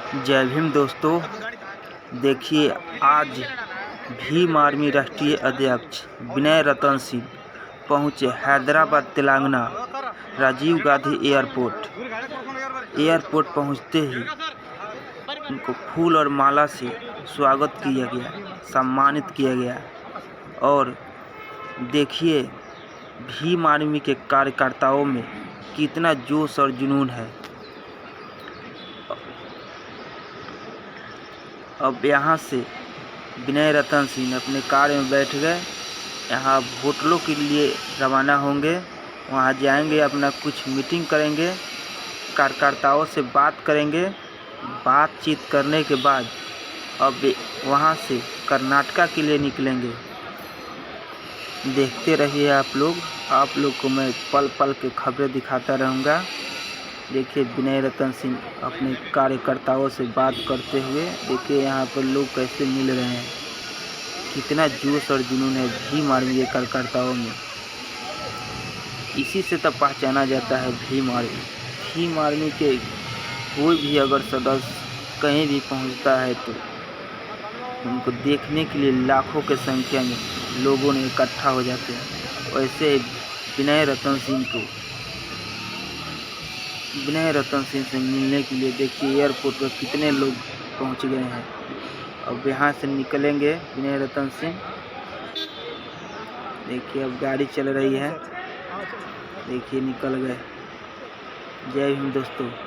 जय भीम दोस्तों। देखिए, आज भीम आर्मी राष्ट्रीय अध्यक्ष विनय रतन सिंह पहुँचे हैदराबाद तेलंगाना राजीव गांधी एयरपोर्ट पहुँचते ही उनको फूल और माला से स्वागत किया गया, सम्मानित किया गया। और देखिए, भीम आर्मी के कार्यकर्ताओं में कितना जोश और जुनून है। अब यहाँ से विनय रतन सिंह अपने कार में बैठ गए, यहाँ होटलों के लिए रवाना होंगे। वहाँ जाएंगे, अपना कुछ मीटिंग करेंगे, कार्यकर्ताओं से बात करेंगे। बातचीत करने के बाद अब वहाँ से कर्नाटका के लिए निकलेंगे। देखते रहिए आप लोग को मैं पल पल के खबरें दिखाता रहूँगा। देखिए, विनय रतन सिंह अपने कार्यकर्ताओं से बात करते हुए, देखिए यहाँ पर लोग कैसे मिल रहे हैं, कितना जोश और जुनून है भीम आर्मी के कार्यकर्ताओं में। इसी से तब पहचाना जाता है भीम आर्मी। भीम आर्मी के कोई भी अगर सदस्य कहीं भी पहुंचता है तो उनको देखने के लिए लाखों की संख्या में लोगों ने इकट्ठा हो जाते हैं। वैसे विनय रतन सिंह से मिलने के लिए देखिए एयरपोर्ट पर कितने लोग पहुंच गए हैं। अब यहाँ से निकलेंगे विनय रतन सिंह। देखिए, अब गाड़ी चल रही है, देखिए निकल गए। जय हिंद दोस्तों।